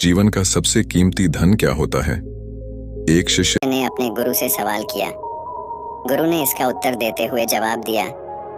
जीवन का सबसे कीमती धन क्या होता है? एक शिष्य ने अपने गुरु से सवाल किया। गुरु ने इसका उत्तर देते हुए जवाब दिया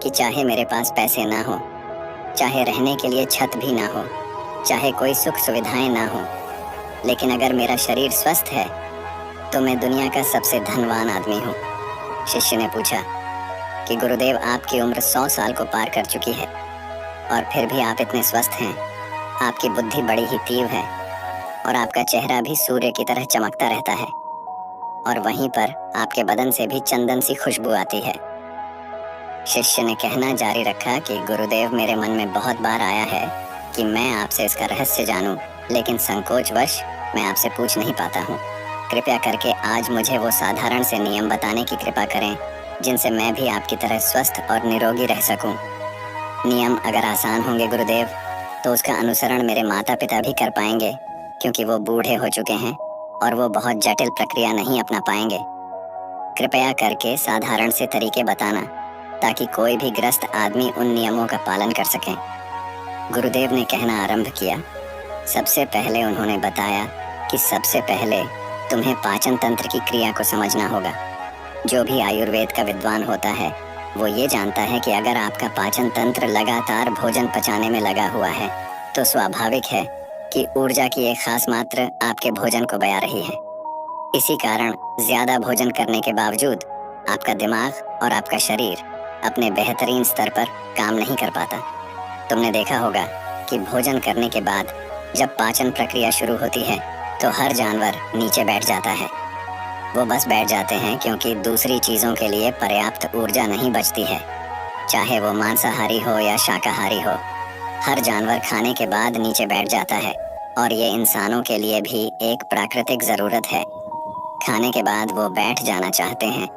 कि चाहे मेरे पास पैसे ना हो, चाहे रहने के लिए छत भी ना हो, चाहे कोई सुख सुविधाएं ना हो, लेकिन अगर मेरा शरीर स्वस्थ है तो मैं दुनिया का सबसे धनवान आदमी हूँ। शिष्य ने पूछा कि गुरुदेव, आपकी उम्र 100 साल को पार कर चुकी है और फिर भी आप इतने स्वस्थ हैं। आपकी बुद्धि बड़ी ही तीव्र है और आपका चेहरा भी सूर्य की तरह चमकता रहता है और वहीं पर आपके बदन से भी चंदन सी खुशबू आती है। शिष्य ने कहना जारी रखा कि गुरुदेव, मेरे मन में बहुत बार आया है कि मैं आपसे इसका रहस्य जानूं, लेकिन संकोचवश मैं आपसे पूछ नहीं पाता हूँ। कृपया करके आज मुझे वो साधारण से नियम बताने की कृपा करें जिनसे मैं भी आपकी तरह स्वस्थ और निरोगी रह सकूं। नियम अगर आसान होंगे गुरुदेव, तो उसका अनुसरण मेरे माता पिता भी कर पाएंगे, क्योंकि वो बूढ़े हो चुके हैं और वो बहुत जटिल प्रक्रिया नहीं अपना पाएंगे। कृपया करके साधारण से तरीके बताना ताकि कोई भी ग्रस्त आदमी उन नियमों का पालन कर सके। गुरुदेव ने कहना आरंभ किया। सबसे पहले उन्होंने बताया कि सबसे पहले तुम्हें पाचन तंत्र की क्रिया को समझना होगा। जो भी आयुर्वेद का विद्वान होता है वो ये जानता है कि अगर आपका पाचन तंत्र लगातार भोजन पचाने में लगा हुआ है तो स्वाभाविक है कि ऊर्जा की एक खास मात्रा आपके भोजन को बया रही है। इसी कारण ज्यादा भोजन करने के बावजूद आपका दिमाग और आपका शरीर अपने बेहतरीन स्तर पर काम नहीं कर पाता। तुमने देखा होगा कि भोजन करने के बाद जब पाचन प्रक्रिया शुरू होती है तो हर जानवर नीचे बैठ जाता है। वो बस बैठ जाते हैं क्योंकि दूसरी चीजों के लिए पर्याप्त ऊर्जा नहीं बचती है, चाहे वो मांसाहारी हो या शाकाहारी हो। हर जानवर खाने के बाद नीचे बैठ जाता है और ये इंसानों के लिए भी एक प्राकृतिक जरूरत है। खाने के बाद वो बैठ जाना चाहते हैं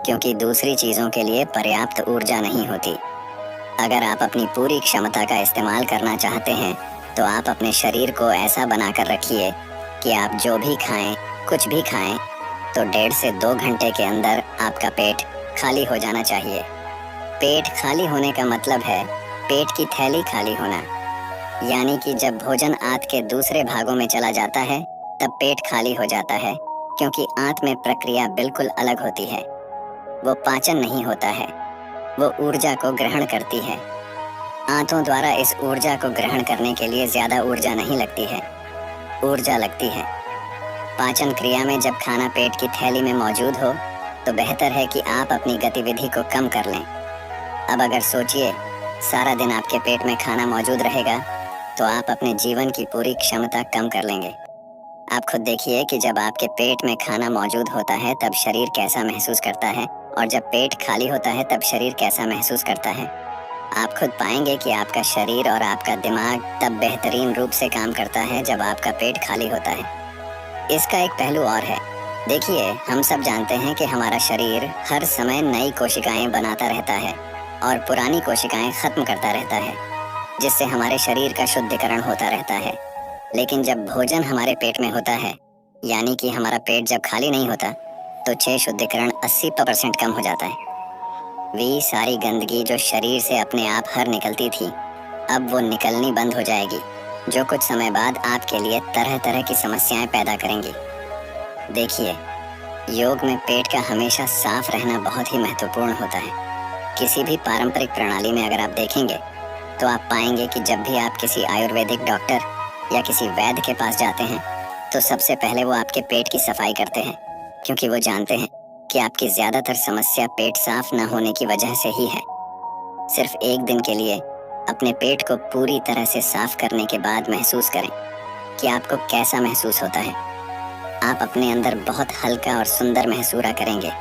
क्योंकि दूसरी चीजों के लिए पर्याप्त ऊर्जा नहीं होती। अगर आप अपनी पूरी क्षमता का इस्तेमाल करना चाहते हैं तो आप अपने शरीर को ऐसा बनाकर रखिए कि आप जो भी खाएं, कुछ भी खाएं, तो 1.5 से 2 घंटे के अंदर आपका पेट खाली हो जाना चाहिए। पेट खाली होने का मतलब है पेट की थैली खाली होना, यानी कि जब भोजन आंत के दूसरे भागों में चला जाता है तब पेट खाली हो जाता है, क्योंकि आंत में प्रक्रिया बिल्कुल अलग होती है। वो पाचन नहीं होता है, वो ऊर्जा को ग्रहण करती है। आंतों द्वारा इस ऊर्जा को ग्रहण करने के लिए ज्यादा ऊर्जा नहीं लगती है, ऊर्जा लगती है। पाचन क्रिया में जब खाना पेट की थैली में मौजूद हो तो बेहतर है कि आप अपनी गतिविधि को कम कर लें। अब अगर सोचिए, सारा दिन आपके पेट में खाना मौजूद रहेगा तो आप अपने जीवन की पूरी क्षमता कम कर लेंगे। आप खुद देखिए कि जब आपके पेट में खाना मौजूद होता है तब शरीर कैसा महसूस करता है, और जब पेट खाली होता है तब शरीर कैसा महसूस करता है। आप खुद पाएंगे कि आपका शरीर और आपका दिमाग तब बेहतरीन रूप से काम करता है जब आपका पेट खाली होता है। इसका एक पहलू और है। देखिए, हम सब जानते हैं कि हमारा शरीर हर समय नई कोशिकाएं बनाता रहता है और पुरानी कोशिकाएं खत्म करता रहता है, जिससे हमारे शरीर का शुद्धिकरण होता रहता है। लेकिन जब भोजन हमारे पेट में होता है, यानी कि हमारा पेट जब खाली नहीं होता, तो 6 शुद्धिकरण 80% कम हो जाता है। वे सारी गंदगी जो शरीर से अपने आप हर निकलती थी, अब वो निकलनी बंद हो जाएगी, जो कुछ समय बाद आपके लिए तरह तरह की समस्याएं पैदा करेंगी। देखिए, योग में पेट का हमेशा साफ रहना बहुत ही महत्वपूर्ण होता है। किसी भी पारंपरिक प्रणाली में अगर आप देखेंगे तो आप पाएंगे कि जब भी आप किसी आयुर्वेदिक डॉक्टर या किसी वैद्य के पास जाते हैं तो सबसे पहले वो आपके पेट की सफाई करते हैं, क्योंकि वो जानते हैं कि आपकी ज्यादातर समस्या पेट साफ न होने की वजह से ही है। सिर्फ एक दिन के लिए अपने पेट को पूरी तरह से साफ करने के बाद महसूस करें कि आपको कैसा महसूस होता है। आप अपने अंदर बहुत हल्का और सुंदर महसूस करेंगे।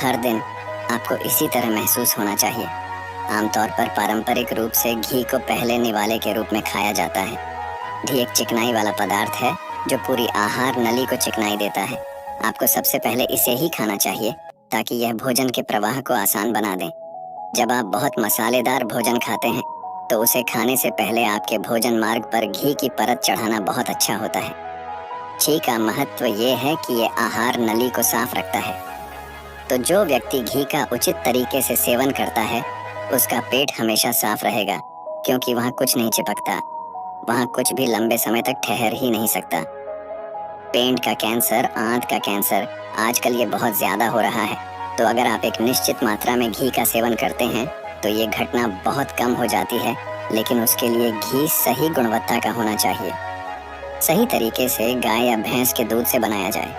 हर दिन आपको इसी तरह महसूस होना चाहिए। आमतौर पर पारंपरिक रूप से घी को पहले निवाले के रूप में खाया जाता है। घी एक चिकनाई वाला पदार्थ है जो पूरी आहार नली को चिकनाई देता है। आपको सबसे पहले इसे ही खाना चाहिए ताकि यह भोजन के प्रवाह को आसान बना दे। जब आप बहुत मसालेदार भोजन खाते हैं तो उसे खाने से पहले आपके भोजन मार्ग पर घी की परत चढ़ाना बहुत अच्छा होता है। घी का महत्व ये है कि ये आहार नली को साफ रखता है। तो जो व्यक्ति घी का उचित तरीके से सेवन करता है उसका पेट हमेशा साफ रहेगा, क्योंकि वहाँ कुछ नहीं चिपकता। वहाँ कुछ भी लंबे समय तक ठहर ही नहीं सकता। पेट का कैंसर, आंत का कैंसर, आजकल ये बहुत ज्यादा हो रहा है। तो अगर आप एक निश्चित मात्रा में घी का सेवन करते हैं तो ये घटना बहुत कम हो जाती है, लेकिन उसके लिए घी सही गुणवत्ता का होना चाहिए। सही तरीके से गाय या भैंस के दूध से बनाया जाए।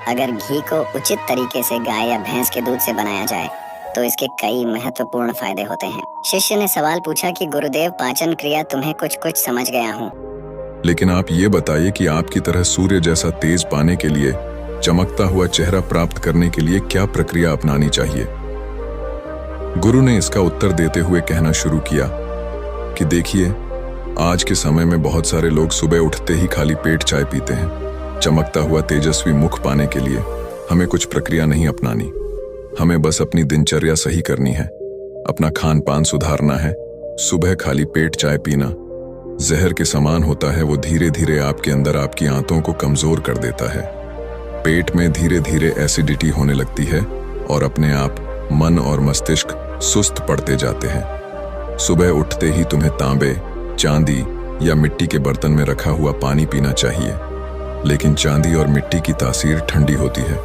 अगर घी को उचित तरीके से गाय या भैंस के दूध से बनाया जाए तो इसके कई महत्वपूर्ण फायदे होते हैं। शिष्य ने सवाल पूछा कि गुरुदेव, पाचन क्रिया तुम्हें कुछ समझ गया हूँ, लेकिन आप ये बताइए कि आपकी तरह सूर्य जैसा तेज पाने के लिए, चमकता हुआ चेहरा प्राप्त करने के लिए क्या प्रक्रिया अपनानी चाहिए। गुरु ने इसका उत्तर देते हुए कहना शुरू किया कि देखिए, आज के समय में बहुत सारे लोग सुबह उठते ही खाली पेट चाय पीते हैं। चमकता हुआ तेजस्वी मुख पाने के लिए हमें कुछ प्रक्रिया नहीं अपनानी, हमें बस अपनी दिनचर्या सही करनी है, अपना खान पान सुधारना है। सुबह खाली पेट चाय पीना जहर के समान होता है। वो धीरे धीरे आपके अंदर आपकी आंतों को कमजोर कर देता है। पेट में धीरे धीरे एसिडिटी होने लगती है और अपने आप मन और मस्तिष्क सुस्त पड़ते जाते हैं। सुबह उठते ही तुम्हें तांबे, चांदी या मिट्टी के बर्तन में रखा हुआ पानी पीना चाहिए, लेकिन चांदी और मिट्टी की तासीर ठंडी होती है,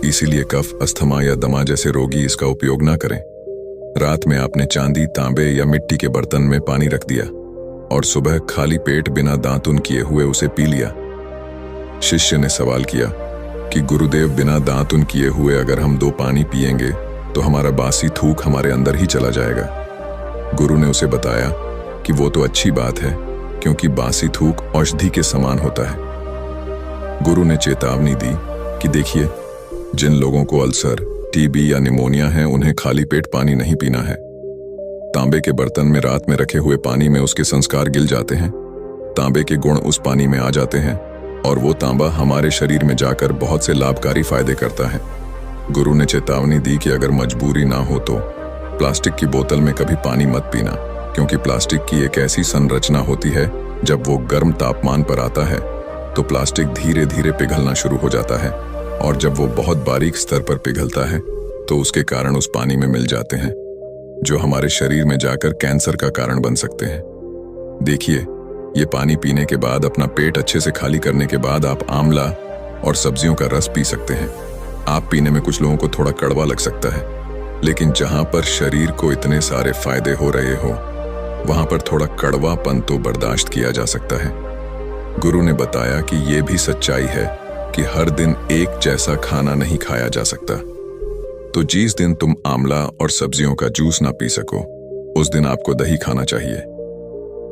इसीलिए कफ, अस्थमा या दमा जैसे रोगी इसका उपयोग ना करें। रात में आपने चांदी, तांबे या मिट्टी के बर्तन में पानी रख दिया और सुबह खाली पेट बिना दांतुन किए हुए उसे पी लिया। शिष्य ने सवाल किया कि गुरुदेव, बिना दांतुन किए हुए अगर हम 2 पानी पिएंगे तो हमारा बासी थूक हमारे अंदर ही चला जाएगा। गुरु ने उसे बताया कि वो तो अच्छी बात है, क्योंकि बासी थूक औषधि के समान होता है। गुरु ने चेतावनी दी कि देखिए, जिन लोगों को अल्सर, टीबी या निमोनिया है, उन्हें खाली पेट पानी नहीं पीना है। तांबे के बर्तन में रात में रखे हुए पानी में उसके संस्कार गिल जाते हैं, तांबे के गुण उस पानी में आ जाते हैं और वो तांबा हमारे शरीर में जाकर बहुत से लाभकारी फायदे करता है। गुरु ने चेतावनी दी कि अगर मजबूरी ना हो तो प्लास्टिक की बोतल में कभी पानी मत पीना, क्योंकि प्लास्टिक की एक ऐसी संरचना होती है, जब वो गर्म तापमान पर आता है तो प्लास्टिक धीरे धीरे पिघलना शुरू हो जाता है, और जब वो बहुत बारीक स्तर पर पिघलता है तो उसके कारण उस पानी में मिल जाते हैं, जो हमारे शरीर में जाकर कैंसर का कारण बन सकते हैं। देखिए, ये पानी पीने के बाद, अपना पेट अच्छे से खाली करने के बाद आप आंवला और सब्जियों का रस पी सकते हैं। आप पीने में कुछ लोगों को थोड़ा कड़वा लग सकता है, लेकिन जहां पर शरीर को इतने सारे फायदे हो रहे हो, वहां पर थोड़ा कड़वापन तो बर्दाश्त किया जा सकता है। गुरु ने बताया कि यह भी सच्चाई है कि हर दिन एक जैसा खाना नहीं खाया जा सकता। तो जिस दिन तुम आंवला और सब्जियों का जूस ना पी सको, उस दिन आपको दही खाना चाहिए।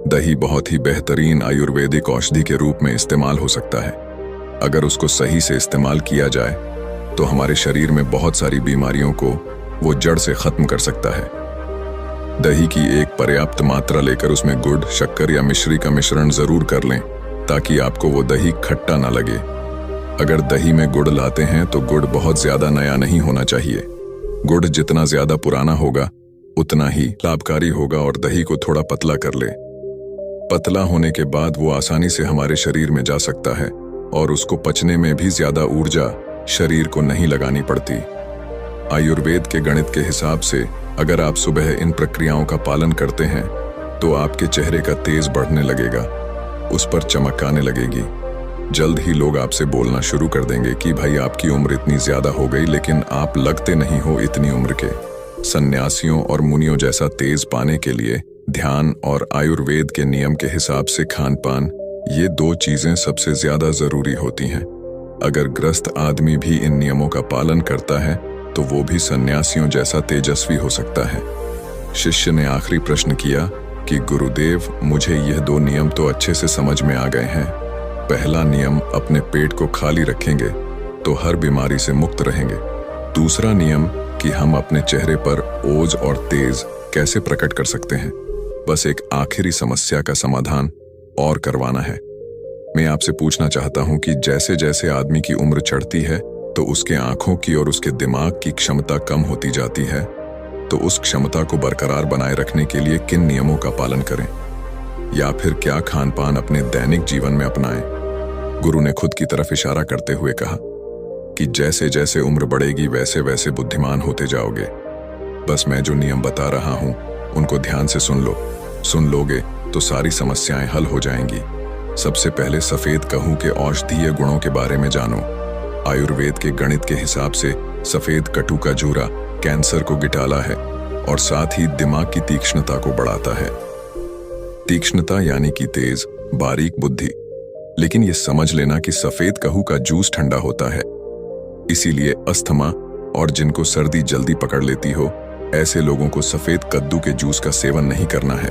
दही बहुत ही बेहतरीन आयुर्वेदिक औषधि के रूप में इस्तेमाल हो सकता है। अगर उसको सही से इस्तेमाल किया जाए तो हमारे शरीर में बहुत सारी बीमारियों को वो जड़ से खत्म कर सकता है। दही की एक पर्याप्त मात्रा लेकर उसमें गुड़, शक्कर या मिश्री का मिश्रण जरूर कर लें, ताकि आपको वो दही खट्टा ना लगे। अगर दही में गुड़ लाते हैं तो गुड़ बहुत ज्यादा नया नहीं होना चाहिए। गुड़ जितना ज्यादा पुराना होगा उतना ही लाभकारी होगा, और दही को थोड़ा पतला कर ले। पतला होने के बाद वो आसानी से हमारे शरीर में जा सकता है और उसको पचने में भी ज्यादा ऊर्जा शरीर को नहीं लगानी पड़ती। आयुर्वेद के गणित के हिसाब से अगर आप सुबह इन प्रक्रियाओं का पालन करते हैं तो आपके चेहरे का तेज बढ़ने लगेगा, उस पर चमक आने लगेगी। जल्द ही लोग आपसे बोलना शुरू कर देंगे कि भाई, आपकी उम्र इतनी ज्यादा हो गई लेकिन आप लगते नहीं हो इतनी उम्र के। सन्यासियों और मुनियों जैसा तेज पाने के लिए ध्यान और आयुर्वेद के नियम के हिसाब से खान पान, ये 2 चीजें सबसे ज्यादा जरूरी होती हैं। अगर ग्रस्त आदमी भी इन नियमों का पालन करता है तो वो भी सन्यासियों जैसा तेजस्वी हो सकता है। शिष्य ने आखिरी प्रश्न किया कि गुरुदेव, मुझे यह 2 नियम तो अच्छे से समझ में आ गए हैं। पहला नियम, अपने पेट को खाली रखेंगे तो हर बीमारी से मुक्त रहेंगे। दूसरा नियम कि हम अपने चेहरे पर ओज और तेज कैसे प्रकट कर सकते हैं। बस एक आखिरी समस्या का समाधान और करवाना है। मैं आपसे पूछना चाहता हूं कि जैसे जैसे आदमी की उम्र चढ़ती है तो उसके आंखों की और उसके दिमाग की क्षमता कम होती जाती है, तो उस क्षमता को बरकरार बनाए रखने के लिए किन नियमों का पालन करें, या फिर क्या खान पान अपने दैनिक जीवन में अपनाएं। गुरु ने खुद की तरफ इशारा करते हुए कहा कि जैसे जैसे उम्र बढ़ेगी वैसे वैसे बुद्धिमान होते जाओगे। बस मैं जो नियम बता रहा हूं उनको ध्यान से सुन लोगे तो सारी समस्याएं हल हो जाएंगी। सबसे पहले सफेद कहू के औषधीय गुणों के बारे में जानो। आयुर्वेद के गणित के हिसाब से सफेद कटु का जूरा कैंसर को गिटाला है और साथ ही दिमाग की तीक्ष्णता को बढ़ाता है। तीक्ष्णता यानी कि तेज, बारीक बुद्धि। लेकिन ये समझ लेना कि सफेद कहू का जूस ठंडा होता है, इसीलिए अस्थमा और जिनको सर्दी जल्दी पकड़ लेती हो, ऐसे लोगों को सफेद कद्दू के जूस का सेवन नहीं करना है।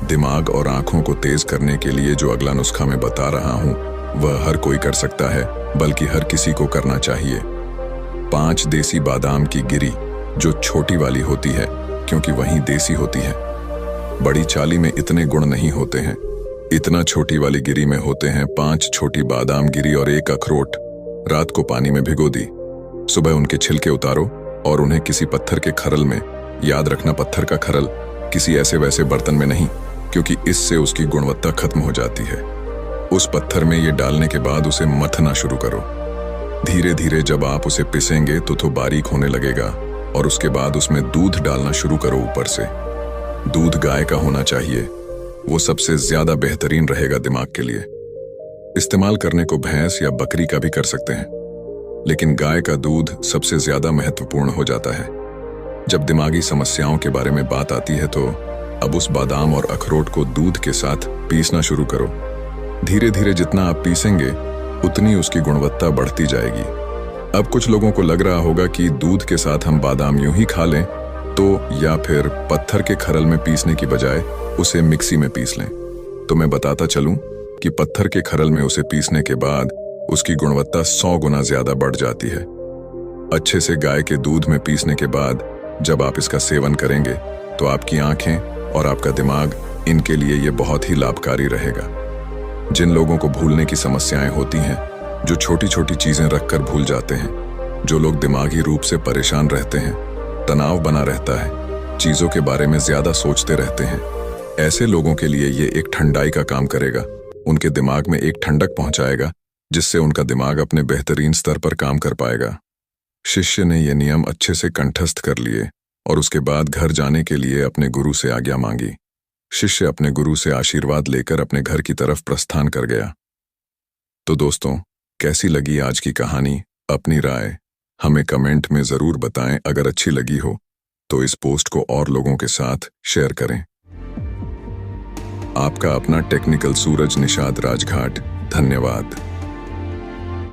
दिमाग और आंखों को तेज करने के लिए जो अगला नुस्खा मैं बता रहा हूं, वह हर कोई कर सकता है, बल्कि हर किसी को करना चाहिए। 5 देसी बादाम की गिरी, जो छोटी वाली होती है क्योंकि वही देसी होती है। बड़ी चाली में इतने गुण नहीं होते हैं, इतना छोटी वाली गिरी में होते हैं 5 छोटी बादाम गिरी और 1 अखरोट। रात को पानी में भिगो दी, सुबह उनके छिलके उतारो और उन्हें किसी पत्थर के खरल में, याद रखना पत्थर का खरल, किसी ऐसे वैसे बर्तन में नहीं, क्योंकि इससे उसकी गुणवत्ता खत्म हो जाती है। उस पत्थर में ये डालने के बाद उसे मथना शुरू करो। धीरे धीरे जब आप उसे पिसेंगे तो बारीक होने लगेगा और उसके बाद उसमें दूध डालना शुरू करो ऊपर से। दूध गाय का होना चाहिए, वो सबसे ज्यादा बेहतरीन रहेगा दिमाग के लिए। इस्तेमाल करने को भैंस या बकरी का भी कर सकते हैं, लेकिन गाय का दूध सबसे ज्यादा महत्वपूर्ण हो जाता है। जब दिमागी समस्याओं के बारे में बात आती है तो अब उस बादाम और अखरोट को दूध के साथ पीसना शुरू करो। धीरे धीरे जितना आप पीसेंगे उतनी उसकी गुणवत्ता बढ़ती जाएगी। अब कुछ लोगों को लग रहा होगा कि दूध के साथ हम बादाम यूं ही खा लें तो, या फिर पत्थर के खरल में पीसने की बजाय उसे मिक्सी में पीस लें। तो मैं बताता चलूं कि पत्थर के खरल में उसे पीसने के बाद उसकी गुणवत्ता 100 गुना ज्यादा बढ़ जाती है। अच्छे से गाय के दूध में पीसने के बाद जब आप इसका सेवन करेंगे तो आपकी आंखें और आपका दिमाग, इनके लिए ये बहुत ही लाभकारी रहेगा। जिन लोगों को भूलने की समस्याएं होती हैं, जो छोटी छोटी चीजें रखकर भूल जाते हैं, जो लोग दिमागी रूप से परेशान रहते हैं, तनाव बना रहता है, चीजों के बारे में ज्यादा सोचते रहते हैं, ऐसे लोगों के लिए ये एक ठंडाई का काम करेगा। उनके दिमाग में एक ठंडक पहुंचाएगा जिससे उनका दिमाग अपने बेहतरीन स्तर पर काम कर पाएगा। शिष्य ने ये नियम अच्छे से कंठस्थ कर लिए और उसके बाद घर जाने के लिए अपने गुरु से आज्ञा मांगी। शिष्य अपने गुरु से आशीर्वाद लेकर अपने घर की तरफ प्रस्थान कर गया। तो दोस्तों, कैसी लगी आज की कहानी? अपनी राय हमें कमेंट में जरूर बताएं। अगर अच्छी लगी हो तो इस पोस्ट को और लोगों के साथ शेयर करें। आपका अपना टेक्निकल सूरज निषाद राजघाट। धन्यवाद।